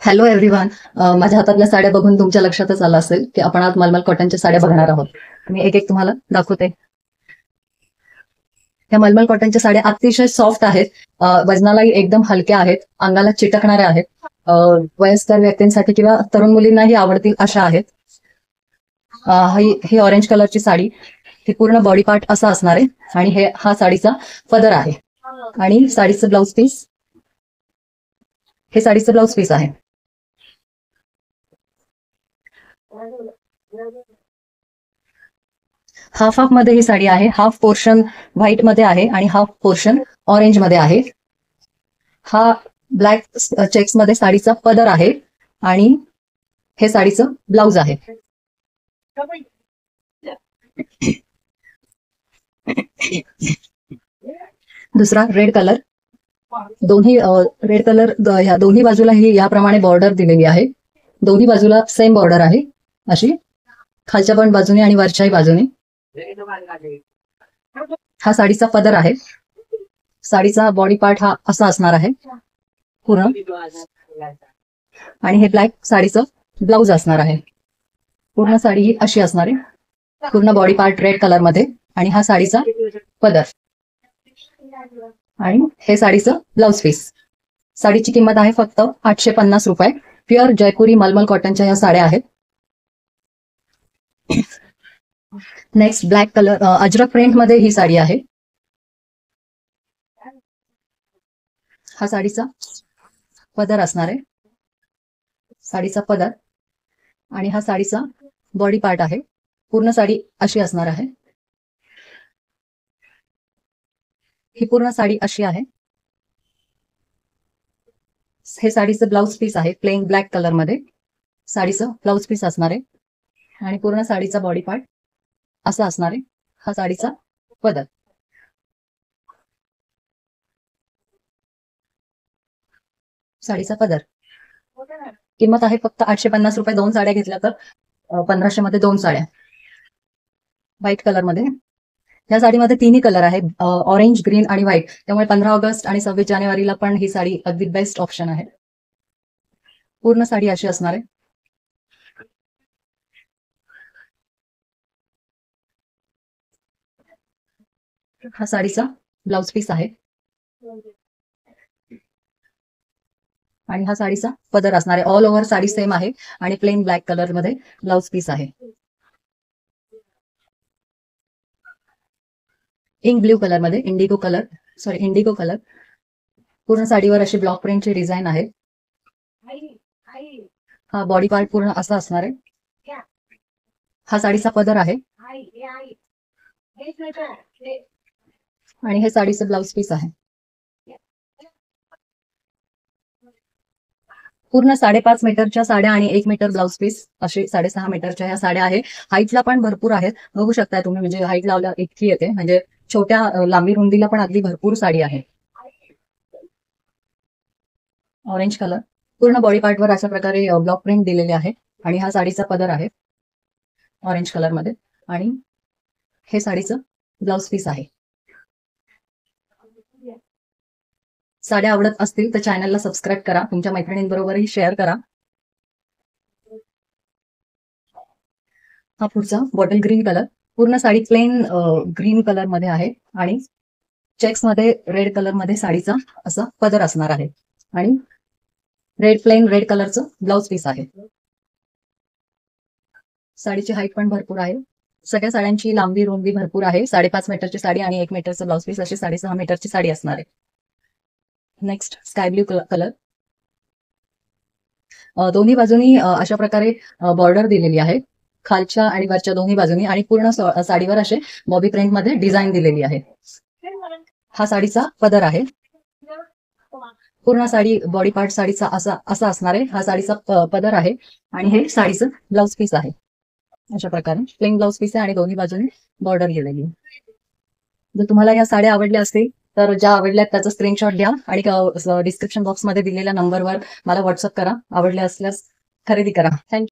Hello everyone. माझ्या हातातल्या साड्या बघून तुमच्या लक्षातच आलं असेल की आपण आज मलमल कॉटनच्या साड्या बघणार आहोत. मी एक एक तुम्हाला दाखवते. ह्या मलमल कॉटनच्या साड्या अतिशय सॉफ्ट आहेत, वजनालाही एकदम हलक्या आहेत, अंगाला चिटकणाऱ्या आहेत, वयस्कर व्यक्तींसाठी किंवा तरुण मुलींनाही आवडतील अशा आहेत. ही ऑरेंज कलरची साडी, ही पूर्ण बॉडी पार्ट असा असणार आहे आणि हा साडीचा पदर आहे आणि साडीचं ब्लाउज पीस, हे साडीचं ब्लाउज पीस आहे. हाफ हाफ मध्ये ही साडी आहे. हाफ पोर्शन व्हाईट मध्ये आहे आणि हाफ पोर्शन ऑरेंज मध्ये आहे. हा ब्लॅक चेक्स मध्ये साडीचा पदर आहे आणि हे साडीचं ब्लाउज आहे. दुसरा रेड कलर. दोन्ही रेड कलर, ह्या दोन्ही बाजूला ही याप्रमाणे बॉर्डर दिलेली आहे. दोन्ही बाजूला सेम बॉर्डर आहे अशी, खालच्या पण बाजूने आणि वरच्याही बाजूने. हा साडीचा पदर आहे. साडीचा बॉडी पार्ट हा असा असणार आहे पूर्ण, आणि हे ब्लॅक साडीचं ब्लाउज असणार आहे. पूर्ण साडी ही अशी असणार आहे, पूर्ण बॉडी पार्ट रेड कलर मध्ये, आणि हा साडीचा पदर आणि हे साडीचं ब्लाउज पीस. साडीची किंमत आहे फक्त 850 रुपये. प्युअर जयपुरी मलमल कॉटनच्या या साड्या आहेत. Next black colour, Ajrak print मध्ये ही साडी आहे. हा साडीचा पदर असणार आहे, साडीचा पदर, आणि हा साडीचा बॉडी पार्ट आहे. पूर्ण साडी अशी असणार आहे. ही पूर्ण साडी अशी आहे. हे साडीचं ब्लाउज पीस आहे, प्लेन ब्लॅक कलर मध्ये साडीचं ब्लाउज पीस असणार आहे आणि पूर्ण साडीचा बॉडी पार्ट असा असणार आहे. हा साडीचा पदर. साडीचा पदर. किंमत आहे फक्त 850 रुपये. दोन साड्या घेतल्या तर 1500 मध्ये दोन साड्या, व्हाईट कलर मध्ये. या साडीमध्ये तिन्ही कलर आहे, ऑरेंज, ग्रीन आणि व्हाईट. त्यामुळे 15 ऑगस्ट आणि 26 जानेवारीला पण ही साडी अगदी बेस्ट ऑप्शन आहे. पूर्ण साडी अशी असणार आहे. हा साडीचा ब्लाउज पीस आहे आणि हा साडीचा पदर असणार आहे. ऑल ओव्हर साडी सेम आहे आणि प्लेन ब्लॅक कलर मध्ये ब्लाउज पीस आहे. इंक ब्ल्यू कलर मध्ये, इंडिगो कलर. पूर्ण साडीवर अशी ब्लॉक प्रिंटची डिझाईन आहे. हा बॉडी पार्ट पूर्ण असा असणार आहे. हा साडीचा पदर आहे आणि हे साडीचं ब्लाउज पीस आहे. पूर्ण 5.5 मीटरच्या साड्या आणि 1 मीटर ब्लाउज पीस, असे 6.5 मीटरच्या ह्या साड्या आहे. हाईटला पण भरपूर आहेत, बघू शकताय तुम्ही. म्हणजे हाईट लावल्या इतकी येते, म्हणजे छोट्या लांबी रुंदीला पण अगदी भरपूर साडी आहे. Orange colour. पूर्ण बॉडी पार्टवर अशा प्रकारे ब्लॉक प्रिंट दिलेले आहे आणि हा साडीचा पदर आहे ऑरेंज कलर मध्ये आणि हे साडीचं ब्लाउज पीस आहे. साड्या आवडत असतील तर चॅनलला सबस्क्राईब करा, तुमच्या मैत्रिणींबरोबरही शेअर करा. हा पुढचा बॉटल ग्रीन कलर. पूर्ण साडी प्लेन ग्रीन कलर मध्ये आहे आणि चेक्स मध्ये रेड कलर मध्ये साडीचा असा पदर असणार आहे आणि प्लेन रेड कलरचं ब्लाउज पीस आहे. साडीची हाईट पण भरपूर आहे. सगळ्या साड्यांची लांबी रुंदी भरपूर आहे. 5.5 मीटरची साडी आणि 1 मीटरचं ब्लाउज पीस, अशी 6.5 मीटरची साडी असणार आहे. Next sky blue colour. दोन्ही बाजूनी अशा प्रकारे बॉर्डर दिलेली आहे, खालच्या आणि वरच्या दोन्ही बाजूनी, आणि पूर्ण साडीवर असे बॉबी प्रिंट मध्ये डिझाईन दिलेली आहे. हा साडीचा पदर आहे. पूर्ण साडी बॉडी पार्ट साडीचा असा असणार आहे. हा साडीचा पदर आहे आणि हे साडीचं ब्लाउज पीस आहे. अशा प्रकारे प्लेन ब्लाउज पीस आहे आणि दोन्ही बाजूनी बॉर्डर गेलेली आहे. जर तुम्हाला या साड्या आवडल्या असतील तर ज्या आवडल्यात त्याचा स्क्रीनशॉट द्या आणि डिस्क्रिप्शन बॉक्समध्ये दिलेल्या नंबरवर मला व्हॉट्सअप करा. आवडल्या असल्यास खरेदी करा. थँक्यू.